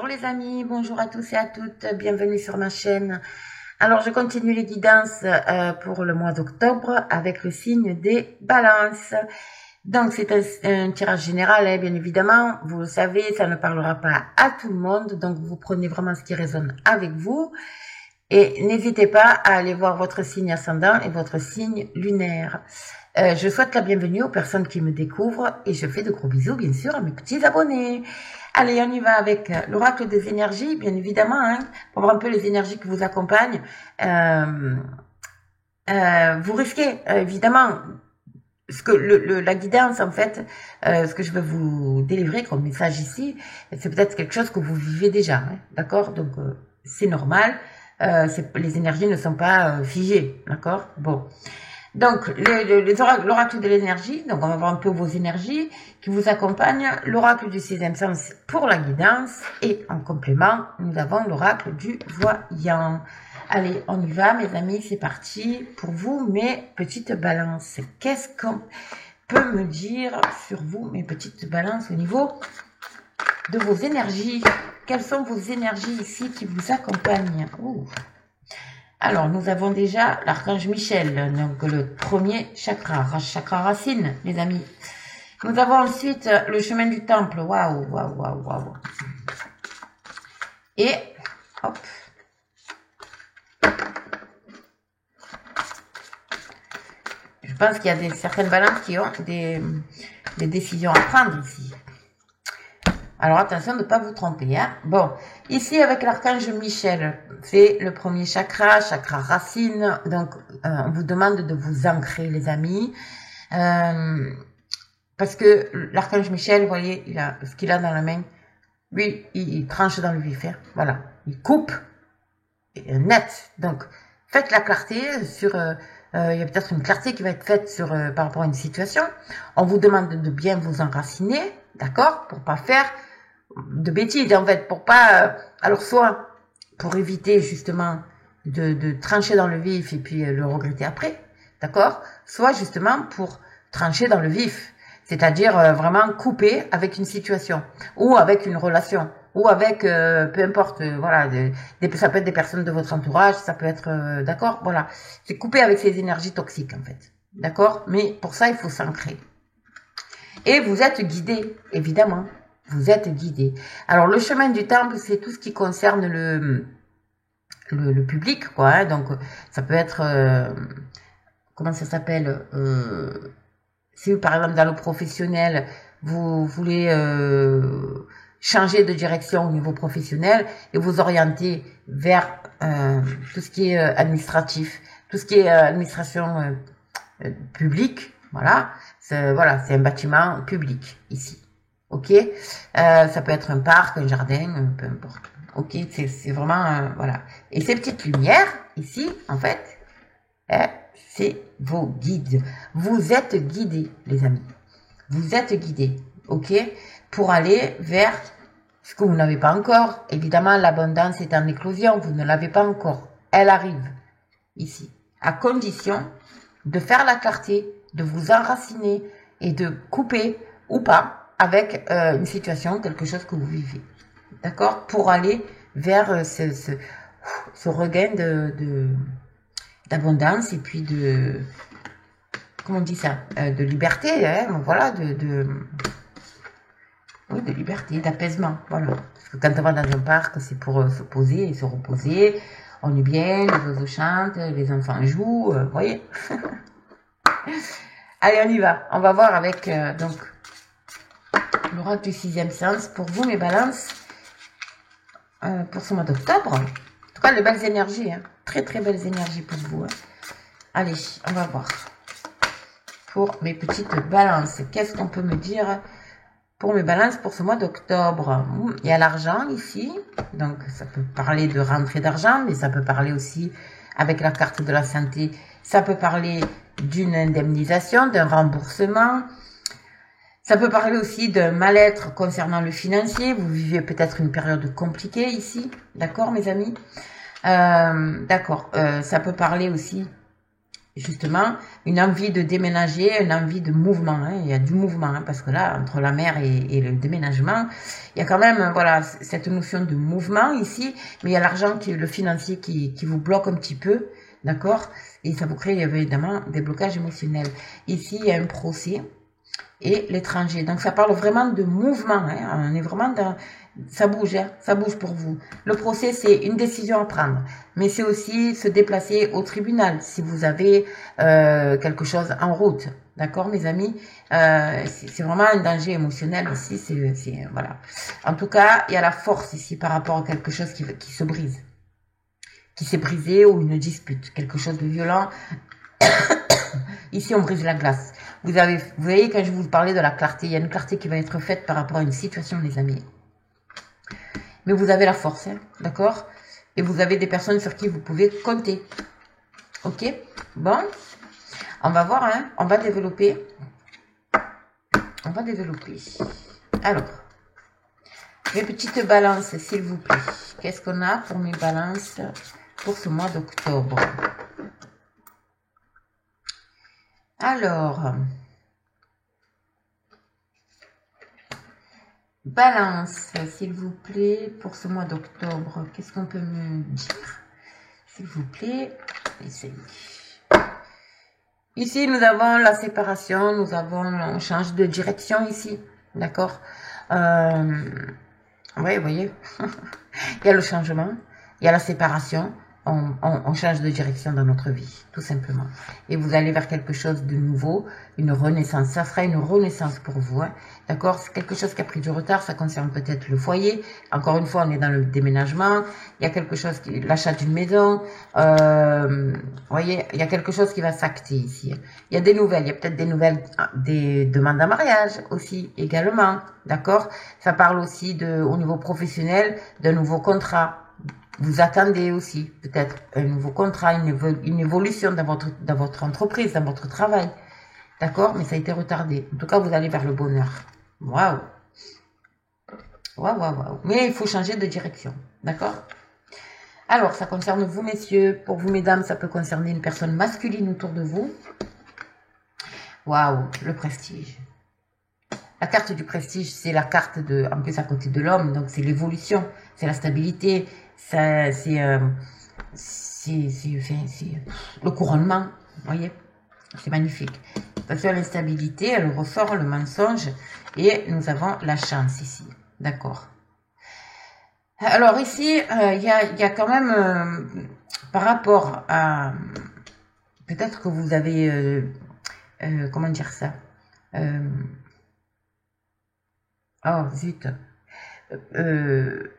Bonjour les amis, bonjour à tous et à toutes, bienvenue sur ma chaîne. Alors je continue les guidances pour le mois d'octobre avec le signe des balances. Donc c'est un tirage général, hein, bien évidemment, vous le savez, ça ne parlera pas à tout le monde, donc vous prenez vraiment ce qui résonne avec vous. Et n'hésitez pas à aller voir votre signe ascendant et votre signe lunaire. Je souhaite la bienvenue aux personnes qui me découvrent et je fais de gros bisous bien sûr à mes petits abonnés. Allez, on y va avec l'oracle des énergies, bien évidemment, hein, pour voir un peu les énergies qui vous accompagnent. Vous risquez, évidemment, ce que la guidance, en fait, ce que je veux vous délivrer comme message ici, c'est peut-être quelque chose que vous vivez déjà, hein, d'accord? Donc, c'est normal, les énergies ne sont pas figées, d'accord? Bon. Donc, l'oracle de l'énergie, donc on va voir un peu vos énergies qui vous accompagnent, l'oracle du sixième sens pour la guidance, et en complément, nous avons l'oracle du voyant. Allez, on y va mes amis, c'est parti pour vous mes petites balances. Qu'est-ce qu'on peut me dire sur vous mes petites balances au niveau de vos énergies? Quelles sont vos énergies ici qui vous accompagnent? Ouh. Alors, nous avons déjà l'archange Michel, donc le premier chakra, chakra racine, les amis. Nous avons ensuite le chemin du temple, waouh, waouh, waouh, waouh. Et, hop. Je pense qu'il y a certaines balances qui ont des décisions à prendre ici. Alors attention de ne pas vous tromper. Hein. Bon, ici avec l'archange Michel, c'est le premier chakra, chakra racine. Donc on vous demande de vous ancrer les amis. Parce que l'archange Michel, vous voyez, il a ce qu'il a dans la main. Lui, il tranche dans le vif. Hein. Voilà, il coupe net. Donc faites la clarté sur... il y a peut-être une clarté qui va être faite sur par rapport à une situation. On vous demande de bien vous enraciner, d'accord, pour pas faire de bêtises en fait, pour pas alors soit pour éviter justement de trancher dans le vif et puis le regretter après, d'accord, soit justement pour trancher dans le vif, c'est-à-dire vraiment couper avec une situation ou avec une relation ou avec peu importe voilà, ça peut être des personnes de votre entourage, ça peut être d'accord, voilà, c'est couper avec ces énergies toxiques en fait, d'accord, mais pour ça il faut s'ancrer et vous êtes guidé évidemment. Vous êtes guidé. Alors, le chemin du temple, c'est tout ce qui concerne le public, quoi. Hein. Donc, ça peut être... comment ça s'appelle si, par exemple, dans le professionnel, vous voulez changer de direction au niveau professionnel et vous orienter vers tout ce qui est administratif, tout ce qui est administration publique, voilà. C'est un bâtiment public, ici. Ok, ça peut être un parc, un jardin, peu importe. Ok, c'est vraiment voilà. Et ces petites lumières ici, en fait, c'est vos guides. Vous êtes guidés, les amis. Vous êtes guidés, ok, pour aller vers ce que vous n'avez pas encore. Évidemment, l'abondance est en éclosion. Vous ne l'avez pas encore. Elle arrive ici, à condition de faire la clarté, de vous enraciner et de couper ou pas avec une situation, quelque chose que vous vivez. D'accord? Pour aller vers ce regain d'abondance et puis de... Comment on dit ça? De liberté, hein? Voilà, oui, de liberté, d'apaisement. Voilà. Parce que quand on va dans un parc, c'est pour se poser et se reposer. On est bien, les oiseaux chantent, les enfants jouent, vous voyez? Allez, on y va. On va voir avec, donc... l'oracle du sixième sens pour vous mes balances pour ce mois d'octobre. En tout cas, les belles énergies, hein. Très très belles énergies pour vous. Hein. Allez, on va voir pour mes petites balances. Qu'est-ce qu'on peut me dire pour mes balances pour ce mois d'octobre? Il y a l'argent ici, donc ça peut parler de rentrée d'argent, mais ça peut parler aussi avec la carte de la santé. Ça peut parler d'une indemnisation, d'un remboursement. Ça peut parler aussi d'un mal-être concernant le financier. Vous vivez peut-être une période compliquée ici. D'accord, mes amis? D'accord. Ça peut parler aussi, justement une envie de déménager, une envie de mouvement. Hein. Il y a du mouvement, hein, parce que là, entre la mer et le déménagement, il y a quand même voilà cette notion de mouvement ici, mais il y a l'argent, le financier qui vous bloque un petit peu, d'accord? Et ça vous crée évidemment des blocages émotionnels. Ici, il y a un procès et l'étranger. Donc ça parle vraiment de mouvement. Hein. On est vraiment dans... Ça bouge, hein, ça bouge pour vous. Le procès, c'est une décision à prendre, mais c'est aussi se déplacer au tribunal si vous avez quelque chose en route. D'accord, mes amis? C'est vraiment un danger émotionnel ici. C'est voilà. En tout cas, il y a la force ici par rapport à quelque chose qui se brise, qui s'est brisé, ou une dispute, quelque chose de violent. Ici, on brise la glace. Vous voyez, quand je vous parlais de la clarté, il y a une clarté qui va être faite par rapport à une situation, les amis. Mais vous avez la force, hein, d'accord? Et vous avez des personnes sur qui vous pouvez compter. Ok? Bon. On va voir, hein. On va développer. On va développer. Alors. Mes petites balances, s'il vous plaît. Qu'est-ce qu'on a pour mes balances pour ce mois d'octobre? Alors. Balance, s'il vous plaît, pour ce mois d'octobre. Qu'est-ce qu'on peut me dire? S'il vous plaît, essayez. Ici, nous avons la séparation, nous avons, on change de direction ici, d'accord? Oui, vous voyez, il y a le changement, il y a la séparation. On change de direction dans notre vie, tout simplement. Et vous allez vers quelque chose de nouveau, une renaissance. Ça sera une renaissance pour vous, hein. D'accord? C'est quelque chose qui a pris du retard, ça concerne peut-être le foyer. Encore une fois, on est dans le déménagement. Il y a quelque chose, l'achat d'une maison. Vous voyez, il y a quelque chose qui va s'acter ici. Il y a des nouvelles, il y a peut-être des nouvelles, des demandes en mariage aussi, également. D'accord? Ça parle aussi au niveau professionnel, d'un nouveau contrat. Vous attendez aussi peut-être un nouveau contrat, une évolution dans votre entreprise, dans votre travail. D'accord? Mais ça a été retardé. En tout cas, vous allez vers le bonheur. Waouh! Waouh, waouh, waouh. Mais il faut changer de direction. D'accord? Alors, ça concerne vous, messieurs. Pour vous, mesdames, ça peut concerner une personne masculine autour de vous. Waouh! Le prestige. La carte du prestige, c'est la carte en plus à côté de l'homme. Donc, c'est l'évolution. C'est la stabilité. C'est le couronnement, vous voyez, c'est magnifique. Attention à l'instabilité, elle ressort le mensonge, et nous avons la chance ici, d'accord. Alors ici, il y a quand même, par rapport à, peut-être que vous avez, comment dire ça, oh zut,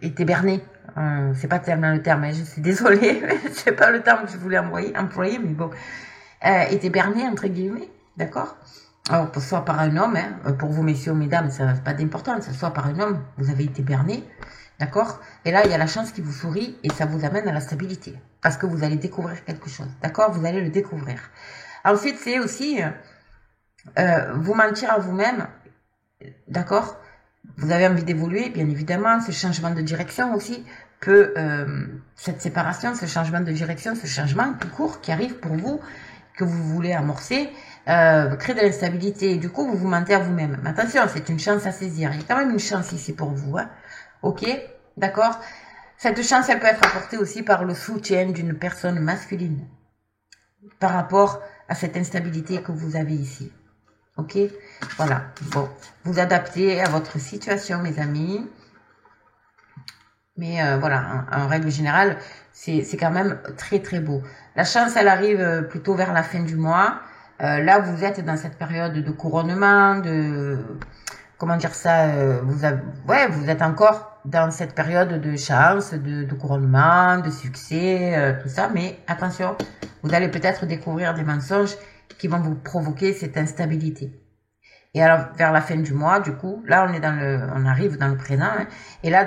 été berné. C'est pas tellement le terme, hein, je suis désolée, c'est pas le terme que je voulais employer, mais bon, été berné entre guillemets, d'accord? Alors, soit par un homme, hein, pour vous messieurs ou mesdames, ça n'a pas d'importance, soit par un homme, vous avez été berné, d'accord? Et là, il y a la chance qui vous sourit et ça vous amène à la stabilité, parce que vous allez découvrir quelque chose, d'accord? Vous allez le découvrir. Ensuite, c'est aussi vous mentir à vous-même, d'accord? Vous avez envie d'évoluer, bien évidemment, ce changement de direction aussi peut, cette séparation, ce changement de direction, ce changement tout court qui arrive pour vous, que vous voulez amorcer, crée de l'instabilité. Et du coup, vous vous mentez à vous-même. Mais attention, c'est une chance à saisir. Il y a quand même une chance ici pour vous. Hein. Ok? D'accord? Cette chance, elle peut être apportée aussi par le soutien d'une personne masculine par rapport à cette instabilité que vous avez ici. Ok? Voilà. Bon. Vous adaptez à votre situation, mes amis. Mais voilà, en règle générale, c'est quand même très très beau. La chance, elle arrive plutôt vers la fin du mois. Là, vous êtes dans cette période de couronnement, comment dire ça, vous êtes encore dans cette période de chance, de couronnement, de succès, tout ça. Mais attention, vous allez peut-être découvrir des mensonges qui vont vous provoquer cette instabilité. Et alors, vers la fin du mois, du coup, là, on arrive dans le présent, hein, et là,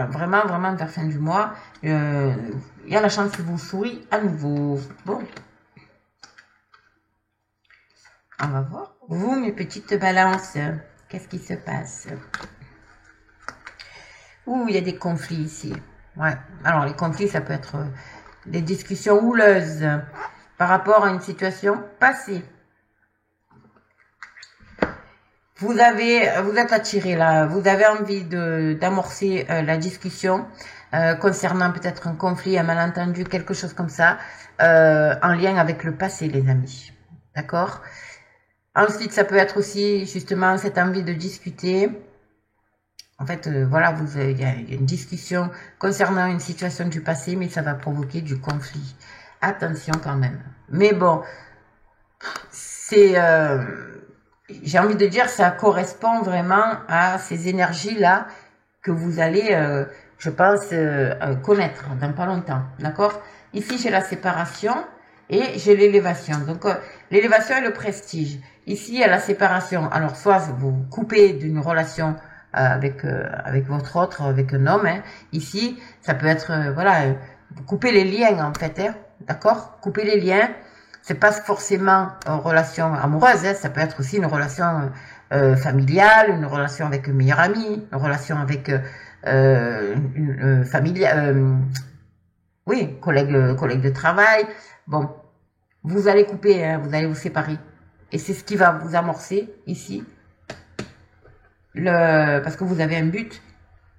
vraiment vers la fin du mois, il y a la chance qui vous sourit à nouveau. Bon. On va voir. Vous, mes petites balances, qu'est-ce qui se passe? Ouh, il y a des conflits ici. Ouais. Alors, les conflits, ça peut être des discussions houleuses. par rapport à une situation passée. Vous êtes attiré là, vous avez envie d'amorcer la discussion concernant peut-être un conflit, un malentendu, quelque chose comme ça, en lien avec le passé, les amis. D'accord? Ensuite, ça peut être aussi justement cette envie de discuter. En fait, voilà, il y a une discussion concernant une situation du passé, mais ça va provoquer du conflit. Attention quand même. Mais bon, c'est... j'ai envie de dire, ça correspond vraiment à ces énergies-là que vous allez, je pense, connaître dans pas longtemps. D'accord? Ici, j'ai la séparation et j'ai l'élévation. Donc, l'élévation et le prestige. Ici, il y a la séparation. Alors, soit vous coupez d'une relation avec votre autre, avec un homme. Hein. Ici, ça peut être, voilà, vous coupez les liens, en fait. Hein. D'accord? Couper les liens. C'est pas forcément une relation amoureuse, hein, ça peut être aussi une relation familiale, une relation avec un meilleur ami, une relation avec une oui, collègue de travail. Bon, vous allez couper, hein, vous allez vous séparer. Et c'est ce qui va vous amorcer ici, parce que vous avez un but.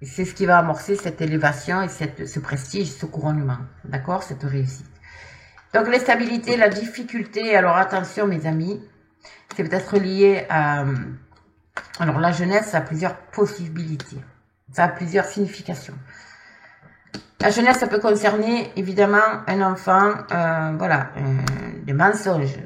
C'est ce qui va amorcer cette élévation et ce prestige, ce couronnement, d'accord, cette réussite. Donc, l'instabilité, la difficulté, alors attention mes amis, c'est peut-être lié à... Alors, la jeunesse, ça a plusieurs possibilités, ça a plusieurs significations. La jeunesse, ça peut concerner évidemment un enfant, voilà, des mensonges,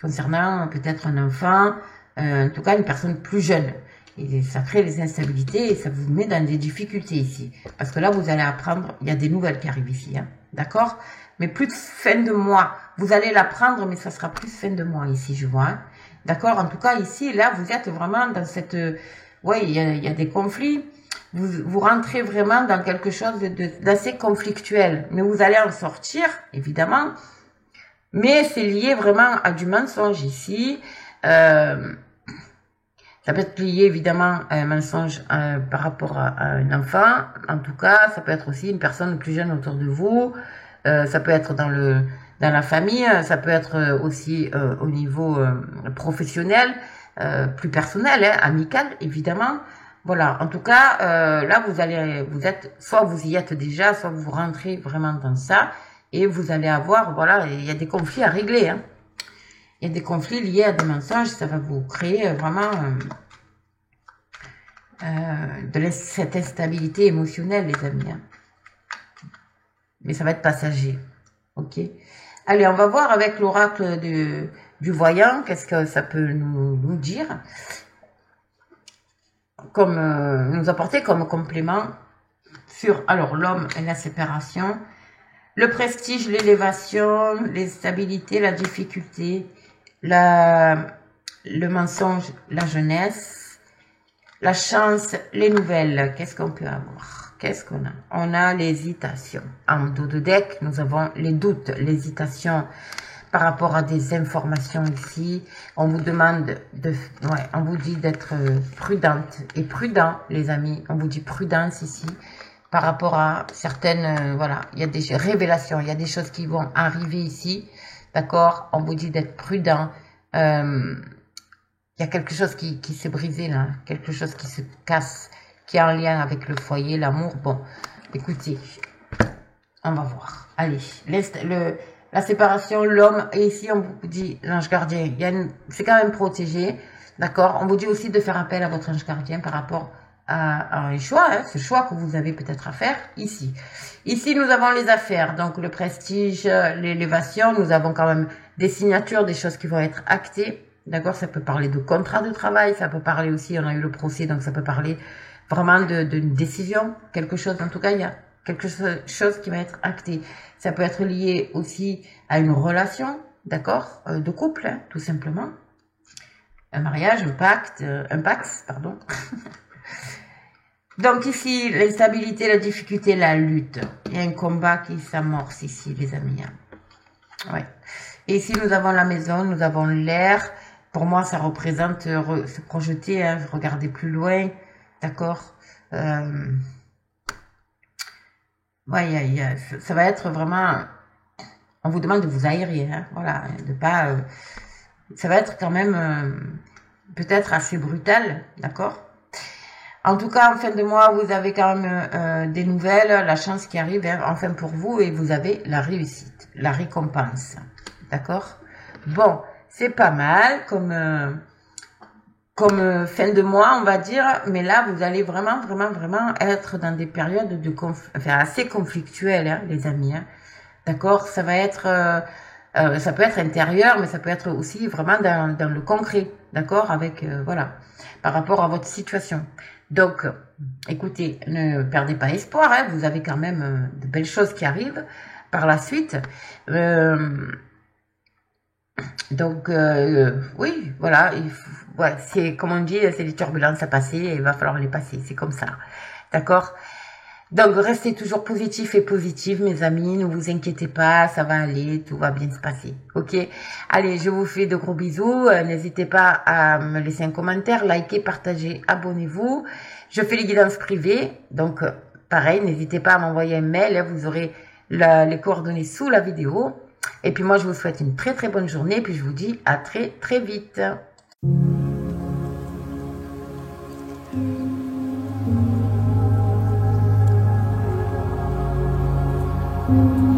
concernant peut-être un enfant, en tout cas une personne plus jeune. Et ça crée des instabilités et ça vous met dans des difficultés ici. Parce que là, vous allez apprendre, il y a des nouvelles qui arrivent ici, hein, d'accord? Mais plus de fin de mois. Vous allez l'apprendre, mais ça sera plus de fin de mois ici, je vois. Hein. D'accord? En tout cas, ici, là, vous êtes vraiment dans cette... oui, il y a des conflits. Vous rentrez vraiment dans quelque chose d'assez conflictuel. Mais vous allez en sortir, évidemment. Mais c'est lié vraiment à du mensonge ici. Ça peut être lié évidemment à un mensonge par rapport à un enfant. En tout cas, ça peut être aussi une personne plus jeune autour de vous. Ça peut être dans la famille. Ça peut être aussi au niveau professionnel, plus personnel, hein, amical évidemment. Voilà. En tout cas, là soit vous y êtes déjà, soit vous rentrez vraiment dans ça et vous allez avoir, voilà, il y a des conflits à régler. Hein. Il y a des conflits liés à des mensonges, ça va vous créer vraiment cette instabilité émotionnelle, les amis. Hein. Mais ça va être passager. Ok. Allez, on va voir avec l'oracle du voyant, qu'est-ce que ça peut nous dire, comme nous apporter comme complément sur alors l'homme et la séparation, le prestige, l'élévation, les stabilités, la difficulté, le mensonge, la jeunesse, la chance, les nouvelles. Qu'est-ce qu'on peut avoir? Qu'est-ce qu'on a? On a l'hésitation. En dos de deck, nous avons les doutes, l'hésitation par rapport à des informations ici. On vous demande on vous dit d'être prudente et prudent, les amis. On vous dit prudence ici par rapport à certaines, voilà, il y a des révélations, il y a des choses qui vont arriver ici. D'accord? On vous dit d'être prudent. Il y a quelque chose qui s'est brisé là, quelque chose qui se casse, qui est en lien avec le foyer, l'amour. Bon, écoutez, on va voir. Allez, la séparation, l'homme, et ici on vous dit l'ange gardien, c'est quand même protégé, d'accord? On vous dit aussi de faire appel à votre ange gardien par rapport à un choix, hein, ce choix que vous avez peut-être à faire ici. Ici, nous avons les affaires, donc le prestige, l'élévation, nous avons quand même des signatures, des choses qui vont être actées, d'accord? Ça peut parler de contrat de travail, ça peut parler aussi, on a eu le procès, donc ça peut parler vraiment d'une décision, quelque chose, en tout cas, il y a quelque chose qui va être acté. Ça peut être lié aussi à une relation, d'accord, de couple, hein, tout simplement. Un mariage, un pacte, pardon. Donc ici, l'instabilité, la difficulté, la lutte. Il y a un combat qui s'amorce ici, les amis. Ouais. Et ici, nous avons la maison, nous avons l'air. Pour moi, ça représente se projeter, hein, regarder plus loin, d'accord. Ouais, ça va être vraiment On vous demande de vous aérer, hein, voilà, de pas... ça va être quand même peut-être assez brutal, d'accord? En tout cas, en fin de mois, vous avez quand même des nouvelles, la chance qui arrive, hein, enfin pour vous, et vous avez la réussite, la récompense, d'accord? Bon, c'est pas mal comme fin de mois, on va dire, mais là, vous allez vraiment être dans des périodes de assez conflictuelles, hein, les amis, hein, d'accord? Ça va être... ça peut être intérieur, mais ça peut être aussi vraiment dans le concret, d'accord, avec, voilà, par rapport à votre situation. Donc, écoutez, ne perdez pas espoir, hein, vous avez quand même de belles choses qui arrivent par la suite. Donc, oui, voilà, ouais, c'est comme on dit, c'est des turbulences à passer, et il va falloir les passer, c'est comme ça, d'accord? Donc, restez toujours positif et positive, mes amis. Ne vous inquiétez pas, ça va aller, tout va bien se passer. Ok? Allez, je vous fais de gros bisous. N'hésitez pas à me laisser un commentaire, liker, partager, abonnez-vous. Je fais les guidances privées. Donc, pareil, n'hésitez pas à m'envoyer un mail. Vous aurez les coordonnées sous la vidéo. Et puis moi, je vous souhaite une très bonne journée. Et puis, je vous dis à très vite. Thank you.